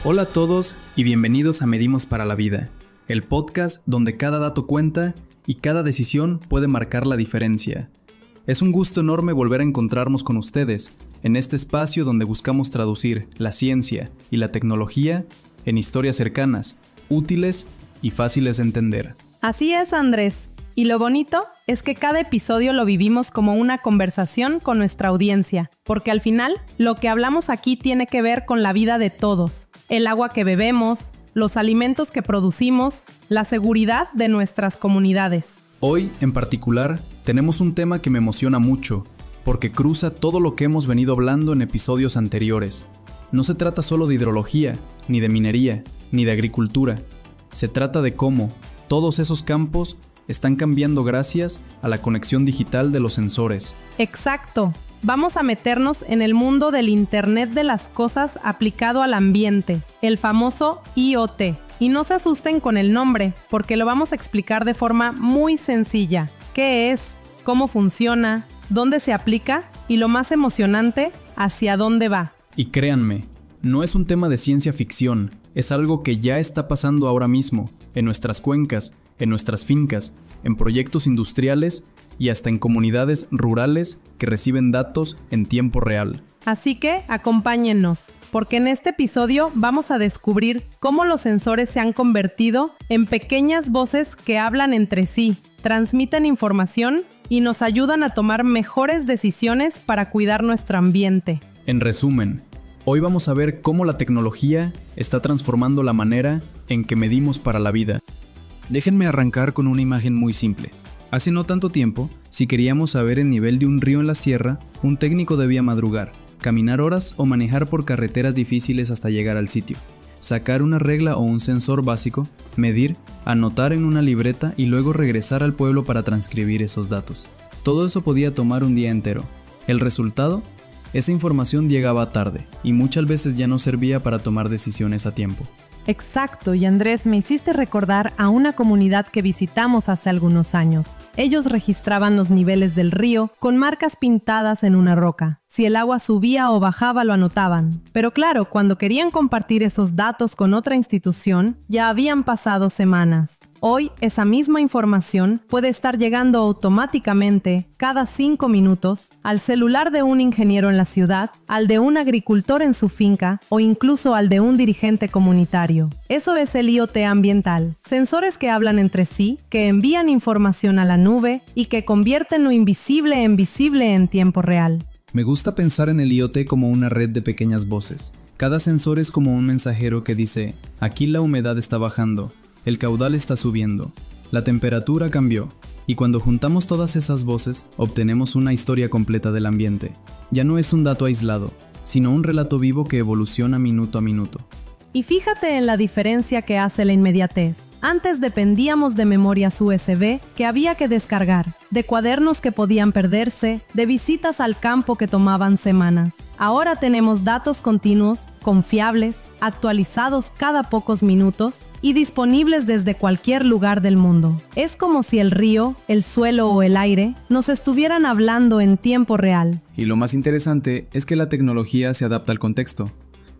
Hola a todos y bienvenidos a Medimos para la Vida, el podcast donde cada dato cuenta y cada decisión puede marcar la diferencia. Es un gusto enorme volver a encontrarnos con ustedes en este espacio donde buscamos traducir la ciencia y la tecnología en historias cercanas, útiles y fáciles de entender. Así es, Andrés. Y lo bonito es que cada episodio lo vivimos como una conversación con nuestra audiencia, porque al final lo que hablamos aquí tiene que ver con la vida de todos, el agua que bebemos, los alimentos que producimos, la seguridad de nuestras comunidades. Hoy, en particular, tenemos un tema que me emociona mucho, porque cruza todo lo que hemos venido hablando en episodios anteriores. No se trata solo de hidrología, ni de minería, ni de agricultura. Se trata de cómo todos esos campos están cambiando gracias a la conexión digital de los sensores. Exacto. Vamos a meternos en el mundo del Internet de las Cosas aplicado al ambiente, el famoso IoT. Y no se asusten con el nombre, porque lo vamos a explicar de forma muy sencilla. ¿Qué es? ¿Cómo funciona? ¿Dónde se aplica? Y lo más emocionante, ¿hacia dónde va? Y créanme, no es un tema de ciencia ficción, es algo que ya está pasando ahora mismo, en nuestras cuencas, en nuestras fincas, en proyectos industriales y hasta en comunidades rurales que reciben datos en tiempo real. Así que acompáñennos, porque en este episodio vamos a descubrir cómo los sensores se han convertido en pequeñas voces que hablan entre sí, transmiten información y nos ayudan a tomar mejores decisiones para cuidar nuestro ambiente. En resumen, hoy vamos a ver cómo la tecnología está transformando la manera en que medimos para la vida. Déjenme arrancar con una imagen muy simple. Hace no tanto tiempo, si queríamos saber el nivel de un río en la sierra, un técnico debía madrugar, caminar horas o manejar por carreteras difíciles hasta llegar al sitio. Sacar una regla o un sensor básico, medir, anotar en una libreta y luego regresar al pueblo para transcribir esos datos. Todo eso podía tomar un día entero. El resultado, esa información llegaba tarde y muchas veces ya no servía para tomar decisiones a tiempo. Exacto, y Andrés, me hiciste recordar a una comunidad que visitamos hace algunos años. Ellos registraban los niveles del río con marcas pintadas en una roca. Si el agua subía o bajaba lo anotaban. Pero claro, cuando querían compartir esos datos con otra institución, ya habían pasado semanas. Hoy, esa misma información puede estar llegando automáticamente, cada 5 minutos, al celular de un ingeniero en la ciudad, al de un agricultor en su finca o incluso al de un dirigente comunitario. Eso es el IoT ambiental. Sensores que hablan entre sí, que envían información a la nube y que convierten lo invisible en visible en tiempo real. Me gusta pensar en el IoT como una red de pequeñas voces. Cada sensor es como un mensajero que dice, aquí la humedad está bajando. El caudal está subiendo, la temperatura cambió, y cuando juntamos todas esas voces, obtenemos una historia completa del ambiente. Ya no es un dato aislado, sino un relato vivo que evoluciona minuto a minuto. Y fíjate en la diferencia que hace la inmediatez. Antes dependíamos de memorias USB que había que descargar, de cuadernos que podían perderse, de visitas al campo que tomaban semanas. Ahora tenemos datos continuos, confiables, actualizados cada pocos minutos y disponibles desde cualquier lugar del mundo. Es como si el río, el suelo o el aire nos estuvieran hablando en tiempo real. Y lo más interesante es que la tecnología se adapta al contexto.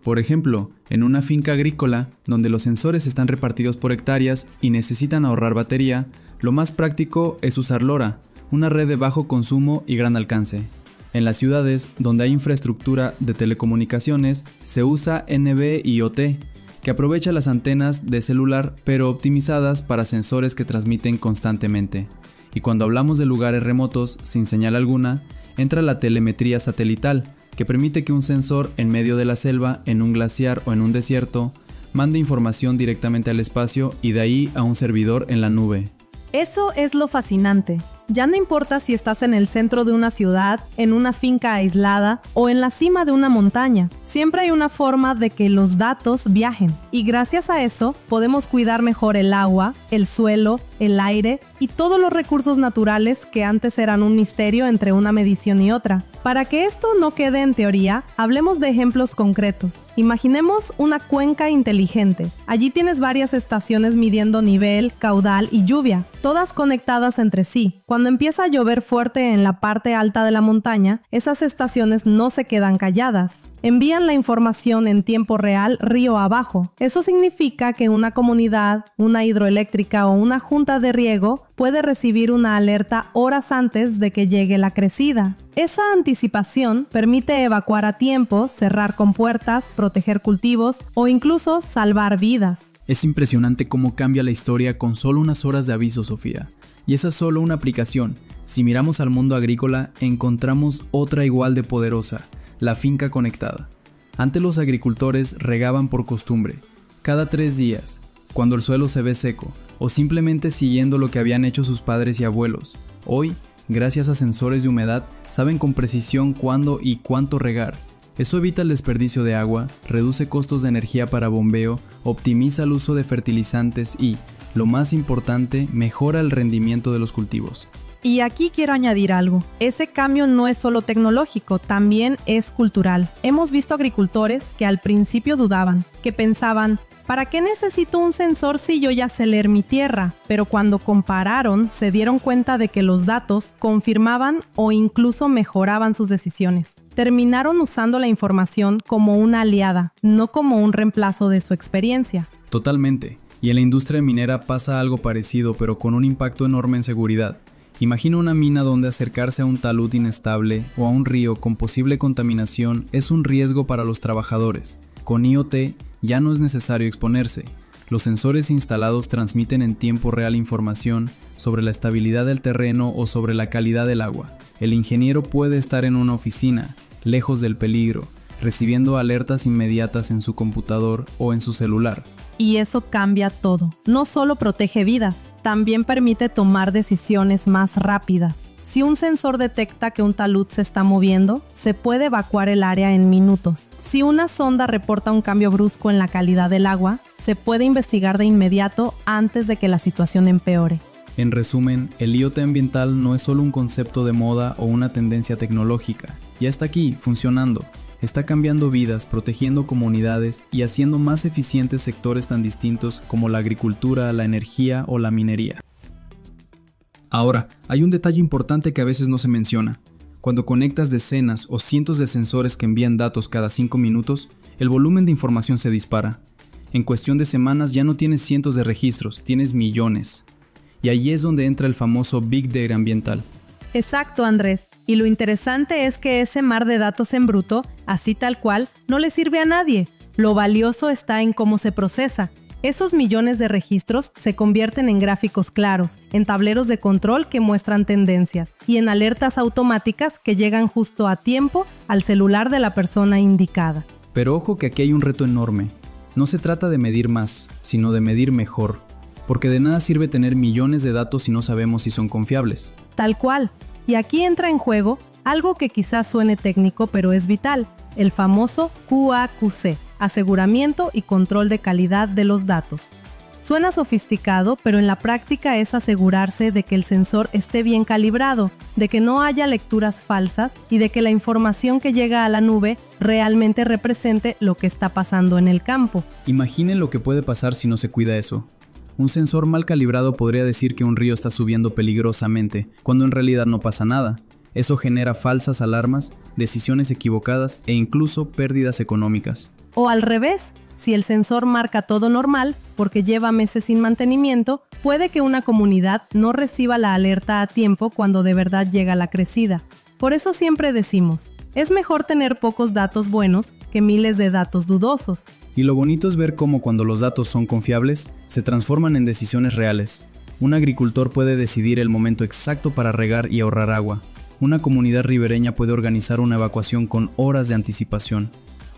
Por ejemplo, en una finca agrícola, donde los sensores están repartidos por hectáreas y necesitan ahorrar batería, lo más práctico es usar LoRa, una red de bajo consumo y gran alcance. En las ciudades, donde hay infraestructura de telecomunicaciones, se usa NB-IoT, que aprovecha las antenas de celular pero optimizadas para sensores que transmiten constantemente. Y cuando hablamos de lugares remotos sin señal alguna, entra la telemetría satelital, que permite que un sensor en medio de la selva, en un glaciar o en un desierto, mande información directamente al espacio y de ahí a un servidor en la nube. Eso es lo fascinante. Ya no importa si estás en el centro de una ciudad, en una finca aislada o en la cima de una montaña. Siempre hay una forma de que los datos viajen. Y gracias a eso podemos cuidar mejor el agua, el suelo, el aire y todos los recursos naturales que antes eran un misterio entre una medición y otra. Para que esto no quede en teoría, hablemos de ejemplos concretos. Imaginemos una cuenca inteligente. Allí tienes varias estaciones midiendo nivel, caudal y lluvia, todas conectadas entre sí. Cuando empieza a llover fuerte en la parte alta de la montaña, esas estaciones no se quedan calladas. Envían la información en tiempo real río abajo. Eso significa que una comunidad, una hidroeléctrica o una junta de riego puede recibir una alerta horas antes de que llegue la crecida. Esa anticipación permite evacuar a tiempo, cerrar compuertas, proteger cultivos o incluso salvar vidas. Es impresionante cómo cambia la historia con solo unas horas de aviso, Sofía. Y esa es solo una aplicación. Si miramos al mundo agrícola, encontramos otra igual de poderosa, la finca conectada. Antes los agricultores regaban por costumbre, cada 3 días, cuando el suelo se ve seco, o simplemente siguiendo lo que habían hecho sus padres y abuelos. Hoy, gracias a sensores de humedad, saben con precisión cuándo y cuánto regar. Eso evita el desperdicio de agua, reduce costos de energía para bombeo, optimiza el uso de fertilizantes y, lo más importante, mejora el rendimiento de los cultivos. Y aquí quiero añadir algo. Ese cambio no es solo tecnológico, también es cultural. Hemos visto agricultores que al principio dudaban, que pensaban, ¿para qué necesito un sensor si yo ya sé leer mi tierra? Pero cuando compararon, se dieron cuenta de que los datos confirmaban o incluso mejoraban sus decisiones. Terminaron usando la información como una aliada, no como un reemplazo de su experiencia. Totalmente. Y en la industria minera pasa algo parecido, pero con un impacto enorme en seguridad. Imagina una mina donde acercarse a un talud inestable o a un río con posible contaminación es un riesgo para los trabajadores. Con IoT ya no es necesario exponerse. Los sensores instalados transmiten en tiempo real información sobre la estabilidad del terreno o sobre la calidad del agua. El ingeniero puede estar en una oficina, lejos del peligro, recibiendo alertas inmediatas en su computador o en su celular. Y eso cambia todo. No solo protege vidas, también permite tomar decisiones más rápidas. Si un sensor detecta que un talud se está moviendo, se puede evacuar el área en minutos. Si una sonda reporta un cambio brusco en la calidad del agua, se puede investigar de inmediato antes de que la situación empeore. En resumen, el IoT ambiental no es solo un concepto de moda o una tendencia tecnológica. Ya está aquí, funcionando. Está cambiando vidas, protegiendo comunidades y haciendo más eficientes sectores tan distintos como la agricultura, la energía o la minería. Ahora, hay un detalle importante que a veces no se menciona. Cuando conectas decenas o cientos de sensores que envían datos cada 5 minutos, el volumen de información se dispara. En cuestión de semanas ya no tienes cientos de registros, tienes millones. Y ahí es donde entra el famoso Big Data ambiental. Exacto, Andrés. Y lo interesante es que ese mar de datos en bruto, así tal cual, no le sirve a nadie. Lo valioso está en cómo se procesa. Esos millones de registros se convierten en gráficos claros, en tableros de control que muestran tendencias y en alertas automáticas que llegan justo a tiempo al celular de la persona indicada. Pero ojo que aquí hay un reto enorme. No se trata de medir más, sino de medir mejor. Porque de nada sirve tener millones de datos si no sabemos si son confiables. Tal cual. Y aquí entra en juego algo que quizás suene técnico, pero es vital, el famoso QA/QC, aseguramiento y control de calidad de los datos. Suena sofisticado, pero en la práctica es asegurarse de que el sensor esté bien calibrado, de que no haya lecturas falsas y de que la información que llega a la nube realmente represente lo que está pasando en el campo. Imaginen lo que puede pasar si no se cuida eso. Un sensor mal calibrado podría decir que un río está subiendo peligrosamente, cuando en realidad no pasa nada. Eso genera falsas alarmas, decisiones equivocadas e incluso pérdidas económicas. O al revés, si el sensor marca todo normal, porque lleva meses sin mantenimiento, puede que una comunidad no reciba la alerta a tiempo cuando de verdad llega la crecida. Por eso siempre decimos, es mejor tener pocos datos buenos que miles de datos dudosos. Y lo bonito es ver cómo cuando los datos son confiables, se transforman en decisiones reales. Un agricultor puede decidir el momento exacto para regar y ahorrar agua. Una comunidad ribereña puede organizar una evacuación con horas de anticipación.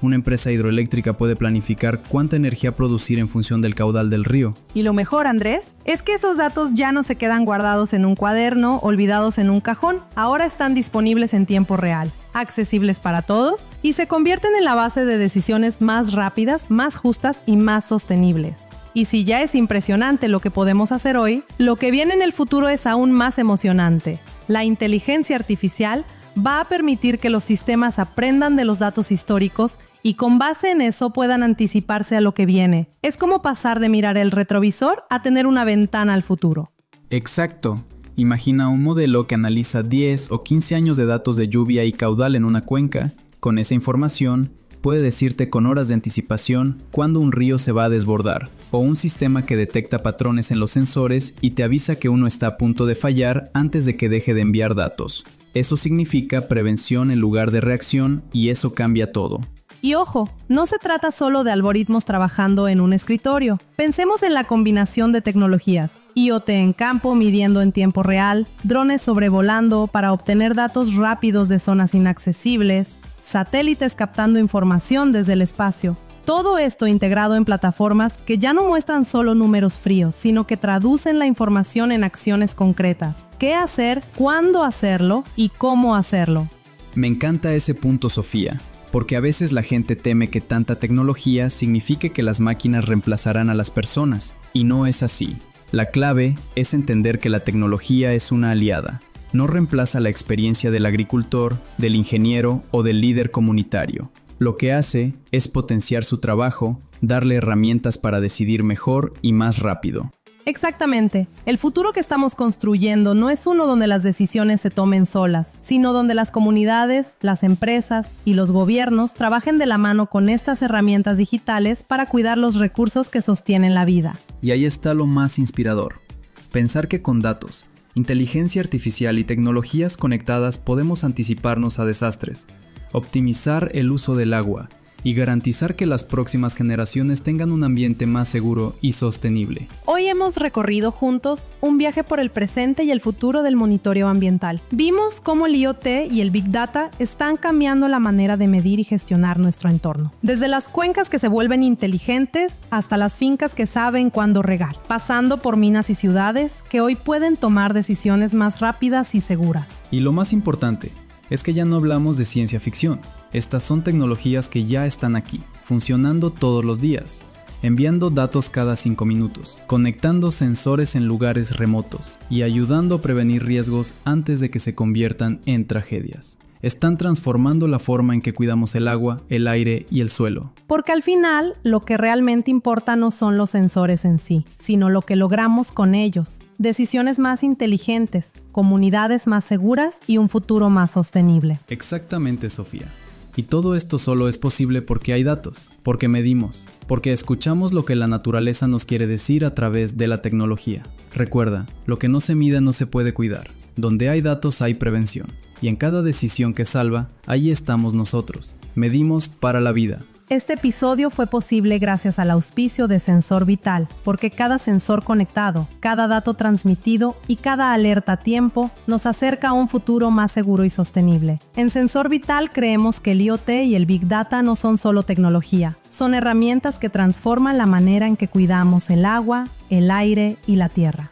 Una empresa hidroeléctrica puede planificar cuánta energía producir en función del caudal del río. Y lo mejor, Andrés, es que esos datos ya no se quedan guardados en un cuaderno, olvidados en un cajón. Ahora están disponibles en tiempo real, accesibles para todos y se convierten en la base de decisiones más rápidas, más justas y más sostenibles. Y si ya es impresionante lo que podemos hacer hoy, lo que viene en el futuro es aún más emocionante. La inteligencia artificial va a permitir que los sistemas aprendan de los datos históricos y con base en eso puedan anticiparse a lo que viene. Es como pasar de mirar el retrovisor a tener una ventana al futuro. Exacto. Imagina un modelo que analiza 10 o 15 años de datos de lluvia y caudal en una cuenca. Con esa información, puede decirte con horas de anticipación cuándo un río se va a desbordar, o un sistema que detecta patrones en los sensores y te avisa que uno está a punto de fallar antes de que deje de enviar datos. Eso significa prevención en lugar de reacción y eso cambia todo. Y ojo, no se trata solo de algoritmos trabajando en un escritorio. Pensemos en la combinación de tecnologías. IoT en campo midiendo en tiempo real, drones sobrevolando para obtener datos rápidos de zonas inaccesibles, satélites captando información desde el espacio. Todo esto integrado en plataformas que ya no muestran solo números fríos, sino que traducen la información en acciones concretas. ¿Qué hacer? ¿Cuándo hacerlo? ¿Y cómo hacerlo? Me encanta ese punto, Sofía. Porque a veces la gente teme que tanta tecnología signifique que las máquinas reemplazarán a las personas, y no es así. La clave es entender que la tecnología es una aliada. No reemplaza la experiencia del agricultor, del ingeniero o del líder comunitario. Lo que hace es potenciar su trabajo, darle herramientas para decidir mejor y más rápido. Exactamente. El futuro que estamos construyendo no es uno donde las decisiones se tomen solas, sino donde las comunidades, las empresas y los gobiernos trabajen de la mano con estas herramientas digitales para cuidar los recursos que sostienen la vida. Y ahí está lo más inspirador. Pensar que con datos, inteligencia artificial y tecnologías conectadas podemos anticiparnos a desastres, optimizar el uso del agua, y garantizar que las próximas generaciones tengan un ambiente más seguro y sostenible. Hoy hemos recorrido juntos un viaje por el presente y el futuro del monitoreo ambiental. Vimos cómo el IoT y el Big Data están cambiando la manera de medir y gestionar nuestro entorno. Desde las cuencas que se vuelven inteligentes hasta las fincas que saben cuándo regar, pasando por minas y ciudades que hoy pueden tomar decisiones más rápidas y seguras. Y lo más importante es que ya no hablamos de ciencia ficción. Estas son tecnologías que ya están aquí, funcionando todos los días, enviando datos cada 5 minutos, conectando sensores en lugares remotos y ayudando a prevenir riesgos antes de que se conviertan en tragedias. Están transformando la forma en que cuidamos el agua, el aire y el suelo. Porque al final, lo que realmente importa no son los sensores en sí, sino lo que logramos con ellos. Decisiones más inteligentes, comunidades más seguras y un futuro más sostenible. Exactamente, Sofía. Y todo esto solo es posible porque hay datos, porque medimos, porque escuchamos lo que la naturaleza nos quiere decir a través de la tecnología. Recuerda, lo que no se mide no se puede cuidar. Donde hay datos hay prevención. Y en cada decisión que salva, ahí estamos nosotros. Medimos para la vida. Este episodio fue posible gracias al auspicio de Sensor Vital, porque cada sensor conectado, cada dato transmitido y cada alerta a tiempo nos acerca a un futuro más seguro y sostenible. En Sensor Vital creemos que el IoT y el Big Data no son solo tecnología, son herramientas que transforman la manera en que cuidamos el agua, el aire y la tierra.